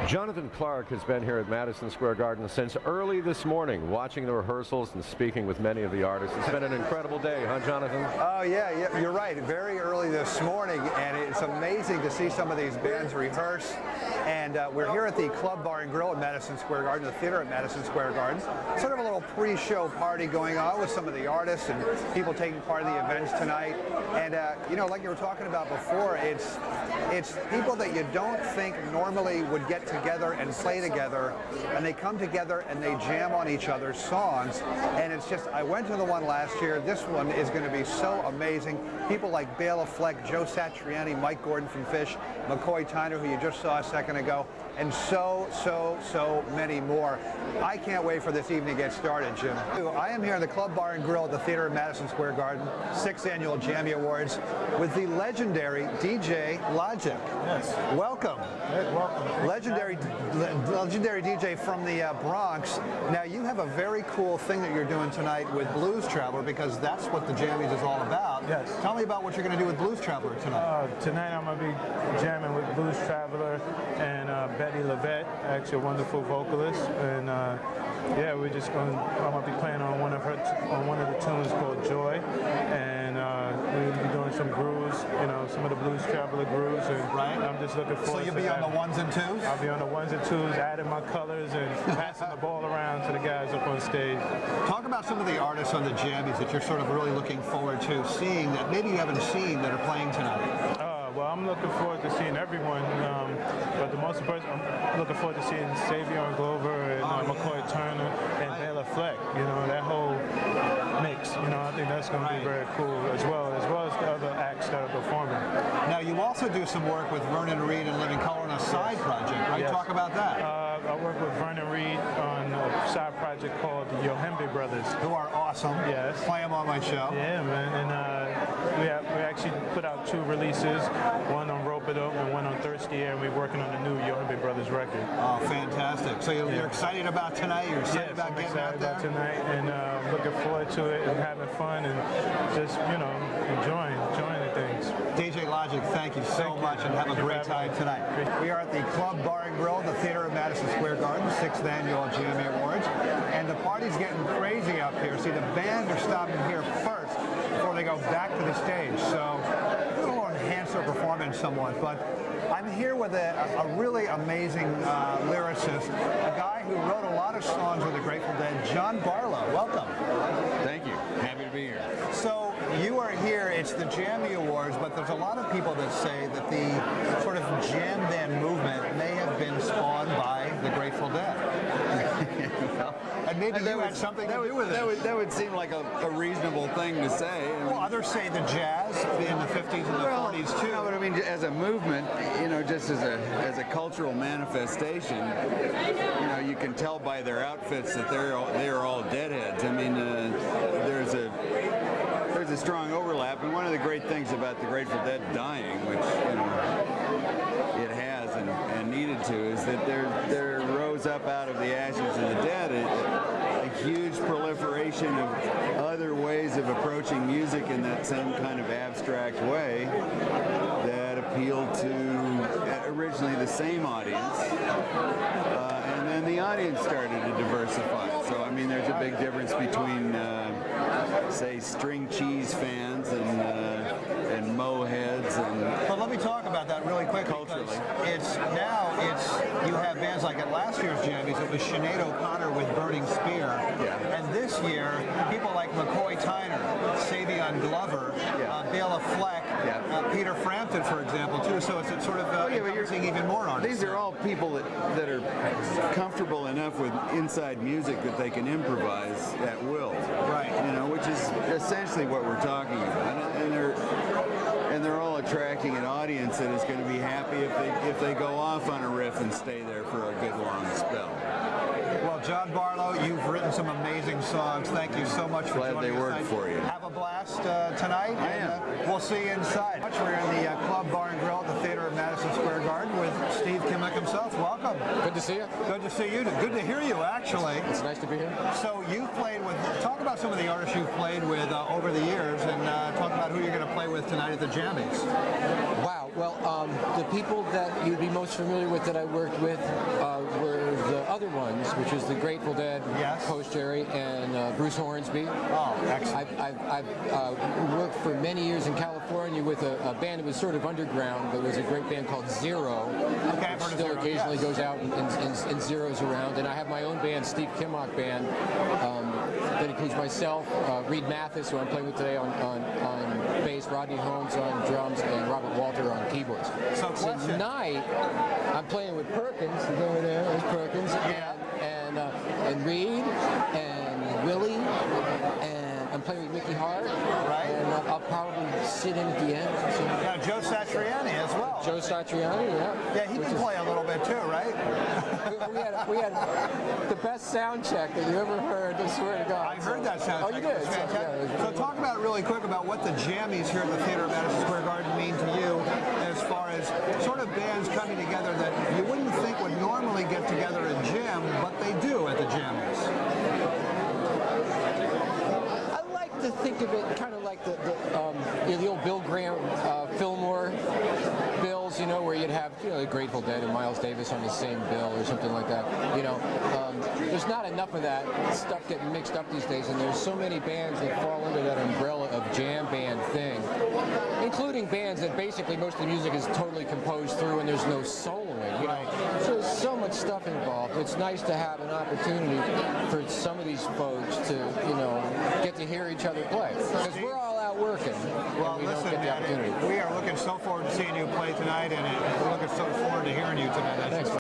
Jonathan Clarke has been here at Madison Square Garden since early this morning, watching the rehearsals and speaking with many of the artists. It's been an incredible day, huh, Jonathan? Oh, yeah, you're right. Very early this morning, and it's amazing to see some of these bands rehearse. And we're here at the Club Bar and Grill at Madison Square Garden, the theater at Madison Square Garden. Sort of a little pre-show party going on with some of the artists and people taking part in the events tonight. And, you know, like you were talking about before, it's people that you don't think normally would get together and play together, and they come together and they jam on each other's songs. And it's just, I went to the one last year. This one is going to be so amazing. People like Bela Fleck, Joe Satriani, Mike Gordon from Phish, McCoy Tyner, who you just saw a second ago, and so many more. I can't wait for this evening to get started, Jim. I am here in the Club Bar and Grill at the theater at Madison Square Garden, 6th Annual Jammy Awards, with the legendary DJ Logic. Yes. Welcome. Hey, welcome. Legendary DJ from the Bronx. Now, you have a very cool thing that you're doing tonight with Blues Traveler, because that's what the Jammies is all about. Yes. Tell me about what you're going to do with Blues Traveler tonight. Tonight I'm going to be jamming with Blues Traveler and Betty Levette, actually a wonderful vocalist. And yeah, I'm going to be playing on one of the tunes called Joy. And we'll be doing some grooves, you know, some of the Blues Traveler grooves. And right. I'm just looking forward to So you'll be on the ones and twos? I'll be on the ones and twos, adding my colors and passing the ball around to the guys up on stage. Talk about some of the artists on the Jammies that you're sort of really looking forward to seeing that maybe you haven't seen that are playing tonight. Well, I'm looking forward to seeing everyone, but the most important, I'm looking forward to seeing Savion Glover and McCoy Tyner and Bela Fleck. You know, that whole mix. You know, I think that's going to be very cool as well as the other acts that are performing. Now, you also do some work with Vernon Reid and Living Color on a side project, right? Yes. Talk about that. I work with Vernon Reid on a side project called the Yohimbe Brothers, who are awesome. Yes. Play them on my show. Yeah, man. And we actually put out 2 releases, one on Rope It Up and one on Thirsty Air, and we're working on the new Yohimbe Brothers record. Oh, fantastic. So you're excited about tonight? You're excited about getting out there? About tonight, and looking forward to it and having fun and just, you know, enjoying the things. DJ Logic, thank you so much and have a great time tonight. We are at the Club Bar and Grill, the theater at Madison Square Garden, 6th Annual Jammy Awards, and the party's getting crazy up here. See, the bands are stopping here first before they go back to the stage, so it'll enhance their performance somewhat. But I'm here with a really amazing lyricist, a guy who wrote a lot of songs with the Grateful Dead, John Barlow. Welcome. Thank you. Happy to be here. So you are here, it's the Jammy Awards, but there's a lot of people that say that the sort of jam band movement may have been spawned by the Grateful Dead. And maybe you had something to do with it. That would seem like a reasonable thing to say. Well, others say the jazz in the 50s and the 40s too. No, but I mean, as a movement, you know, just as a cultural manifestation, you know, you can tell by their outfits that they're all deadheads. I mean, there's a strong overlap, and one of the great things about the Grateful Dead dying, which, you know, it has and needed to, is that there rose up out of the ashes of the dead a huge proliferation of other ways of approaching music in that same kind of abstract way that appealed to originally the same audience, and then the audience started to diversify. So I mean, there's a big difference between say string cheese fans and Mo heads But let me talk about that really quick. Culturally, you have bands like at last year's Jammies, it was Sinead O'Connor with Burning Spear, and this year people like McCoy Tyner, Savion Glover, Bela Fleck, Peter Frampton, for example, too. So it's sort of you're seeing even more artists. These are all people that are comfortable enough with inside music that they can improvise at will. Right. You know, which is essentially what we're talking about, and they're all attracting an audience that is going to be happy if they go off on a riff and stay there for a good long spell. Well, John Barlow, you've written some amazing songs. Thank you so much for Glad joining they us worked tonight. for you. Have a blast tonight. I am. We'll see you inside. We're in the Club Bar and Grill at the theater at Madison Square Garden with Steve Kimmick himself. Welcome. Good to see you. Good to see you. Good to hear you, actually. It's nice to be here. So you've played with, talk about some of the artists you've played with over the years, and talk about who you're going to play with tonight at the Jammies. Wow. Well, the people that you'd be most familiar with that I worked with other ones, which is the Grateful Dead, Yes. Post Jerry, and Bruce Hornsby. Oh, excellent. I've worked for many years in California with a band that was sort of underground, but it was a great band called Zero. Okay, I've heard of Still Zero, occasionally yes. goes out and zeros around. And I have my own band, Steve Kimmock Band, that includes myself, Reed Mathis, who I'm playing with today on bass, Rodney Holmes on drums, and Robert Walter on keyboards. So question. Tonight, I'm playing with Perkins. Over there's Perkins, and Reed, and Willie, and I'm playing with Mickey Hart. Right. And I'll probably sit in at the end. So. Now, Joe Satriani as well. Joe Satriani, yeah. Yeah, he can play a little bit too, right? we had the best sound check that you ever heard, I swear to God. I heard that sound Oh, check. you did? It was fantastic. So, So talk about really quick about what the Jammies here at the Theater at Madison Square Garden mean to you as far as sort of bands coming together that you wouldn't think would normally get together and jam, but they do at the Jammies. I like to think of it kind of like the old Bill Graham, Fillmore bills, where you'd have, the Grateful Dead and Miles Davis on the same bill or something like that. There's not enough of that stuff getting mixed up these days, and there's so many bands that fall under that umbrella of jam band thing, including bands that basically most of the music is totally composed through and there's no soloing. So there's so much stuff involved. It's nice to have an opportunity for some of these folks to, get to hear each other play, because we're all out working. Well, and we listen, don't get the opportunity. we are looking so forward to seeing you play tonight, and we're looking so forward to hearing you tonight. Thanks.